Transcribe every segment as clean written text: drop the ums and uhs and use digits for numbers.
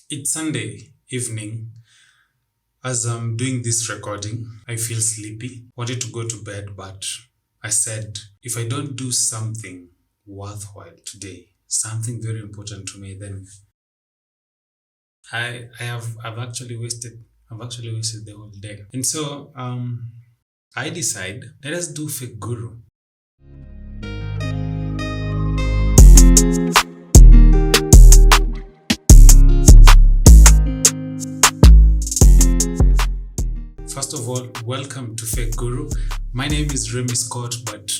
It's Sunday evening. As I'm doing this recording, I feel sleepy. Wanted to go to bed, but I said, if I don't do something worthwhile today, something very important to me, then I've actually wasted the whole day. And so I decide, let us do fake guru. First of all, welcome to Fake Guru. My name is Remy Scott, but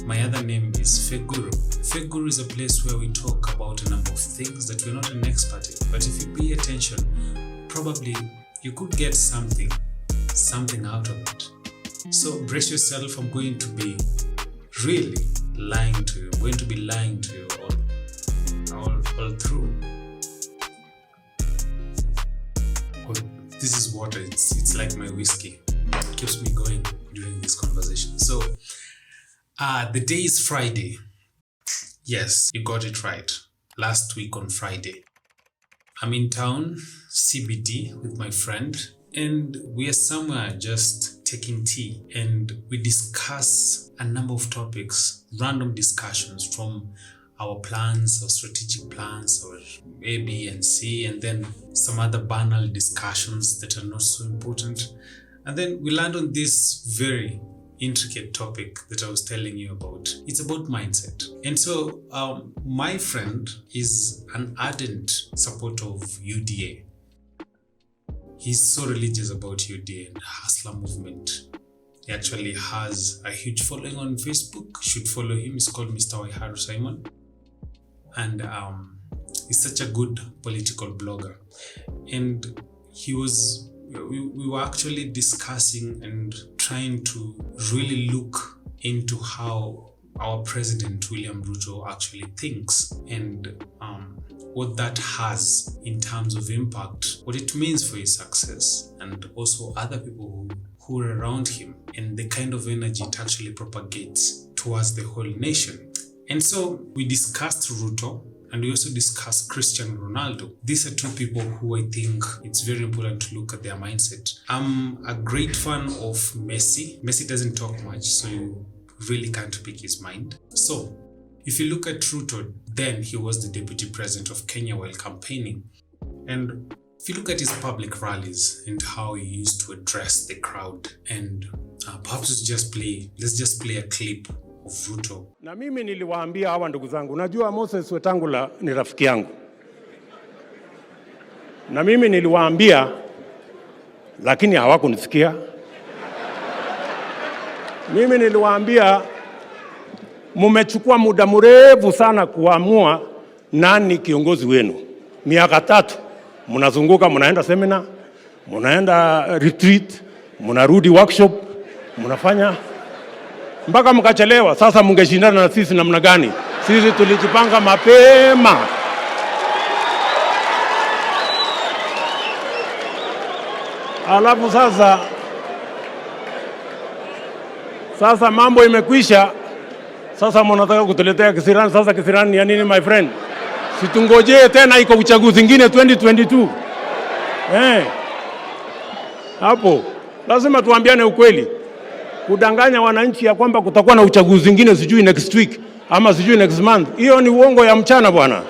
my other name is Fake Guru. Fake Guru is a place where we talk about a number of things that we're not an expert in. But if you pay attention, probably you could get something out of it. So brace yourself. I'm going to be really lying to you. I'm going to be lying to you all through. This is water. It's like my whiskey. It keeps me going during this conversation. So, the day is Friday. Yes, you got it right. Last week on Friday. I'm in town, CBD, with my friend, and we are somewhere just taking tea, and we discuss a number of topics, random discussions from our plans, our strategic plans, our A, B, and C, and then some other banal discussions that are not so important. And then we land on this very intricate topic that I was telling you about. It's about mindset. And so my friend is an ardent supporter of UDA. He's so religious about UDA and the Hustler movement. He actually has a huge following on Facebook. You should follow him. He's called Mr. Waiharu Simon. And he's such a good political blogger. And we were actually discussing and trying to really look into how our president, William Ruto, actually thinks and what that has in terms of impact, what it means for his success, and also other people who are around him, and the kind of energy it actually propagates towards the whole nation. And so we discussed Ruto, and we also discussed Cristiano Ronaldo. These are two people who I think it's very important to look at their mindset. I'm a great fan of Messi. Messi doesn't talk much, so you really can't pick his mind. So if you look at Ruto, then he was the deputy president of Kenya while campaigning. And if you look at his public rallies and how he used to address the crowd, and perhaps let's just play a clip of Ruto. Na mimi niliwaambia hawa ndugu zangu, najua Moses Wetangula ni rafiki yangu. Na mimi niliwaambia, lakini hawakunisikia. Mimi niliwaambia, mumechukua muda mrefu sana kuamua nani kiongozi wenu. Miaka 3 mnazunguka, mnaenda seminar, mnaenda retreat, mnarudi workshop, mnafanya mpaka mkachelewa. Sasa mngeshindana na sisi namna gani? Sisi tulijipanga mapema. Alafu sasa mambo imekwisha. Sasa mnataka kutuletea kisirani. Sasa kisirani ya nini, my friend? Situngojee tena, iko uchaguzi mwingine 2022. Hapo lazima tuambiane ukweli. Kudanganya wananchi ya kwamba kutakuwa na uchaguzi mwingine sijui next week ama sijui next month, hiyo ni uongo ya mchana bwana.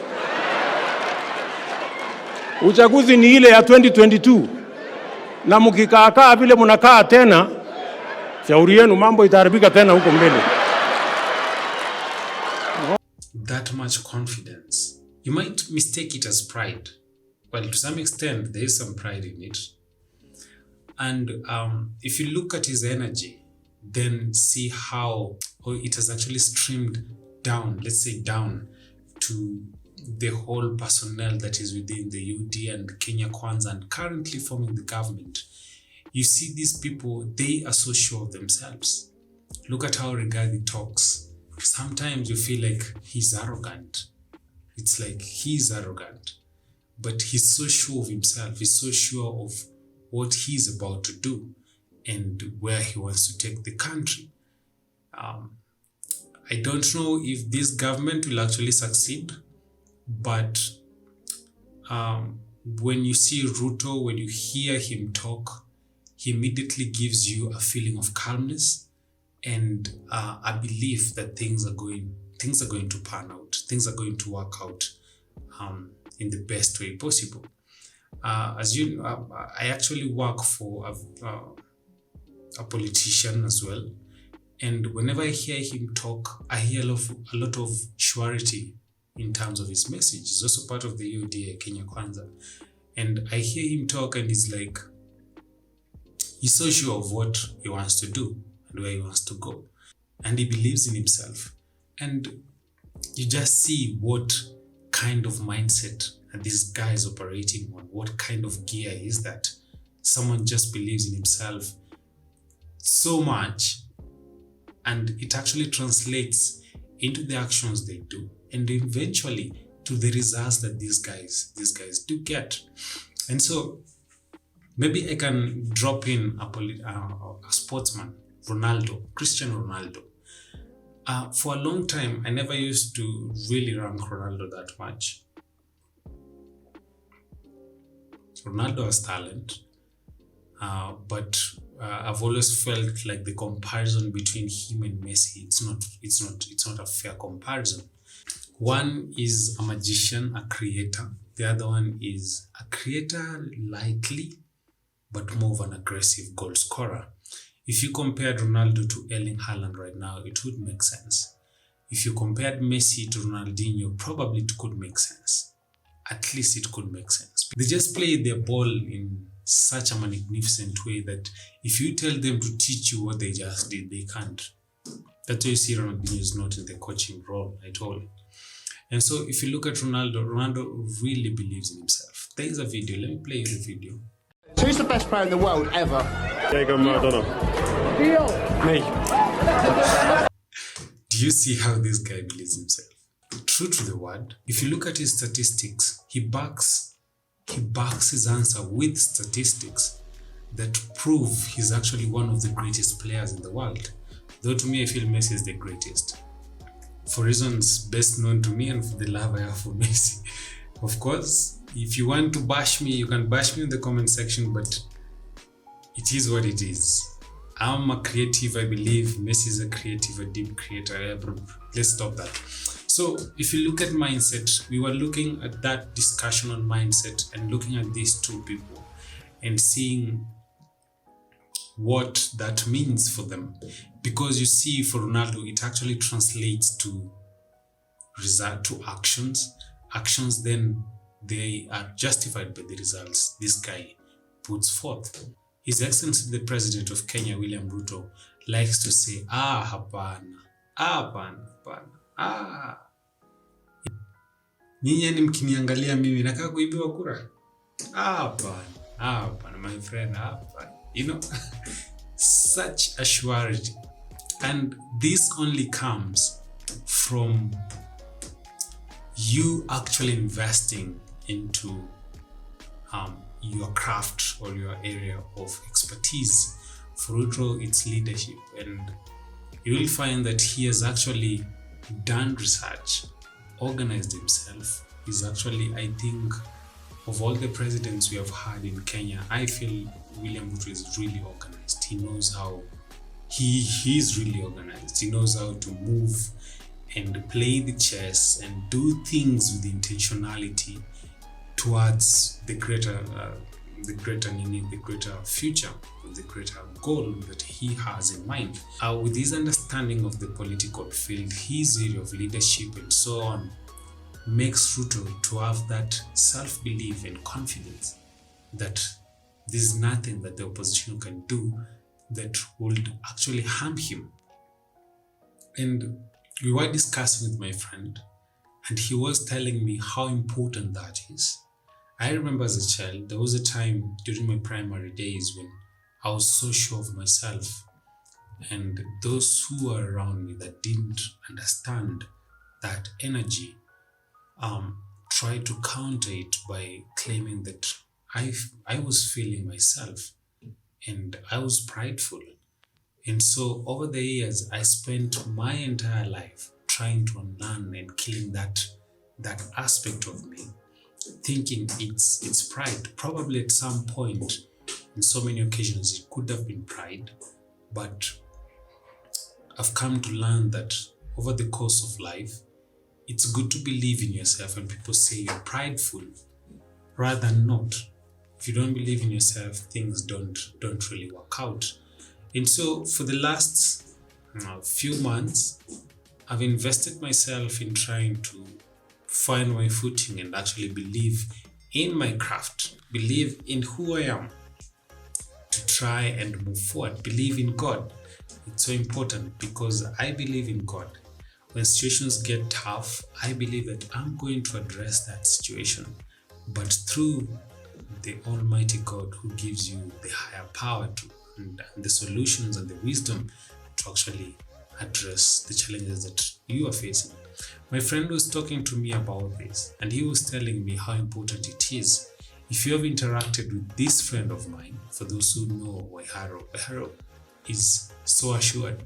Uchaguzi ni ile ya 2022. Na mkikaa vile mnakaa tena, shauri yenu, mambo itaharibika tena huko mbele. That much confidence. You might mistake it as pride. Well, to some extent, there is some pride in it. And if you look at his energy, then see how it has actually streamed down, let's say down, to the whole personnel that is within the UD and Kenya Kwanza and currently forming the government. You see these people, they are so sure of themselves. Look at how Rigathi talks. Sometimes you feel like he's arrogant. It's like he's arrogant, but he's so sure of himself. He's so sure of what he's about to do and where he wants to take the country. I don't know if this government will actually succeed, but when you see Ruto, when you hear him talk, he immediately gives you a feeling of calmness and a belief that things are going to pan out, things are going to work out in the best way possible. As you know, I actually work for a politician as well, and whenever I hear him talk, I hear a lot of surety in terms of his message. He's also part of the UDA, Kenya Kwanza, and I hear him talk, and he's like, he's so sure of what he wants to do and where he wants to go, and he believes in himself. And you just see what kind of mindset this guy is operating on. What kind of gear is that? Someone just believes in himself so much, and it actually translates into the actions they do, and eventually to the results that these guys do get. And so maybe I can drop in a sportsman, Cristiano Ronaldo. For a long time, I never used to really rank Ronaldo that much. Ronaldo has talent, but I've always felt like the comparison between him and Messi, it's not a fair comparison. One is a magician, a creator. The other one is a creator likely, but more of an aggressive goal scorer. If you compared Ronaldo to Erling Haaland right now, it would make sense. If you compared Messi to Ronaldinho, probably it could make sense. At least it could make sense. They just play their ball in such a magnificent way that if you tell them to teach you what they just did, they can't. That's why you see Ronaldinho is not in the coaching role at all. And so if you look at Ronaldo really believes in himself. There is a video. Let me play you the video. Who's the best player in the world ever? Diego Maradona. Me. Do you see how this guy believes in himself? True to the word. If you look at his statistics, he backs his answer with statistics that prove he's actually one of the greatest players in the world. Though to me, I feel Messi is the greatest. For reasons best known to me and for the love I have for Messi. Of course, if you want to bash me, you can bash me in the comment section, but it is what it is. I'm a creative, I believe. Messi is a creative, a deep creator. Let's stop that. So if you look at mindset, we were looking at that discussion on mindset and looking at these two people and seeing what that means for them. Because you see, for Ronaldo, it actually translates to actions. Actions, then they are justified by the results this guy puts forth. His Excellency, the President of Kenya, William Ruto, likes to say, hapana, nyinyi ni mkiniangalia mimi nakaa kuibiwa kura? Hapana, my friend, hapana. You know, such a surety. And this only comes from you actually investing into your craft or your area of expertise. For Ruto, it's leadership, and you will find that he has actually done research, organized himself. He's actually, I think, of all the presidents we have had in Kenya, I feel William Ruto is really organized. He knows how, he's really organized. He knows how to move and play the chess and do things with intentionality towards the greater future, the greater goal that he has in mind. With his understanding of the political field, his area of leadership and so on, makes Ruto to have that self-belief and confidence that there's nothing that the opposition can do that would actually harm him. And we were discussing with my friend, and he was telling me how important that is. I remember as a child, there was a time during my primary days when I was so sure of myself, and those who were around me that didn't understand that energy tried to counter it by claiming that I was feeling myself and I was prideful. And so over the years, I spent my entire life trying to unlearn and killing that aspect of me. thinking it's pride. Probably at some point, in so many occasions, it could have been pride, but I've come to learn that over the course of life, it's good to believe in yourself when people say you're prideful, rather than not. If you don't believe in yourself, things don't really work out. And so for the last few months, I've invested myself in trying to find my footing and actually believe in my craft, believe in who I am, to try and move forward, believe in God. It's so important because I believe in God. When situations get tough, I believe that I'm going to address that situation, but through the Almighty God who gives you the higher power and the solutions and the wisdom to actually address the challenges that you are facing. My friend was talking to me about this, and he was telling me how important it is. If you have interacted with this friend of mine, for those who know Waiharo is so assured.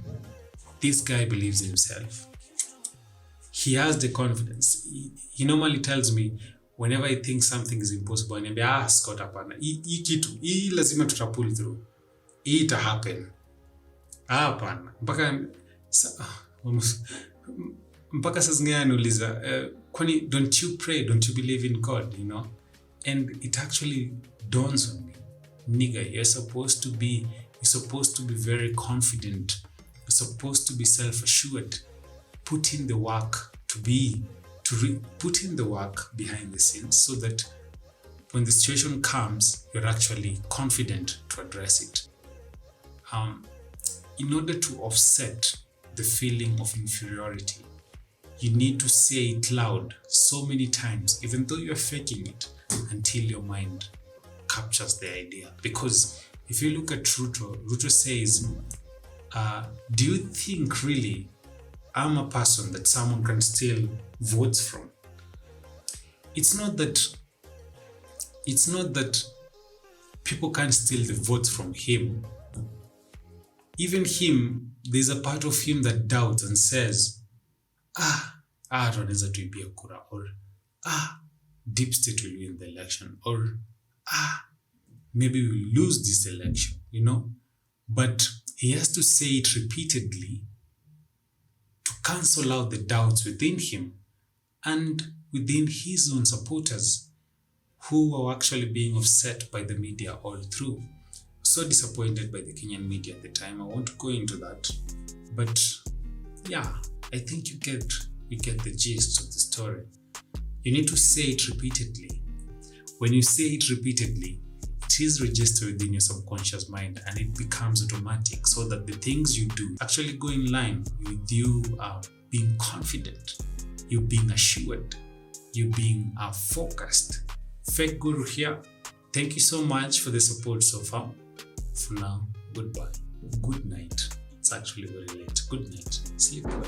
This guy believes in himself. He has the confidence. He normally tells me whenever I think something is impossible, ananiambia, Scott, hapana. Hii kitu, hii lazima tutapull through. Hii ita happen. Hapana. Mpaka saa zingine anauliza, kwani don't you pray, don't you believe in God, you know? And it actually dawns on me. Nigga, you're supposed to be very confident. You're supposed to be self-assured. Put in the work put in the work behind the scenes so that when the situation comes, you're actually confident to address it. In order to offset the feeling of inferiority, you need to say it loud so many times, even though you're faking it, until your mind captures the idea. Because if you look at Ruto says, do you think really I'm a person that someone can steal votes from? It's not that people can't steal the votes from him. Even him, there's a part of him that doubts and says, tunaweza tuibia kura, or deep state will win the election, or maybe we'll lose this election, you know. But he has to say it repeatedly to cancel out the doubts within him and within his own supporters who are actually being offset by the media all through. So disappointed by the Kenyan media at the time. I won't go into that. But yeah, I think you get the gist of the story. You need to say it repeatedly. When you say it repeatedly, it is registered within your subconscious mind and it becomes automatic, so that the things you do actually go in line with you being confident, you being assured, you being focused. Fake Guru here. Thank you so much for the support so far. For now, goodbye. Good night. It's actually very late. Good night. Sleep well.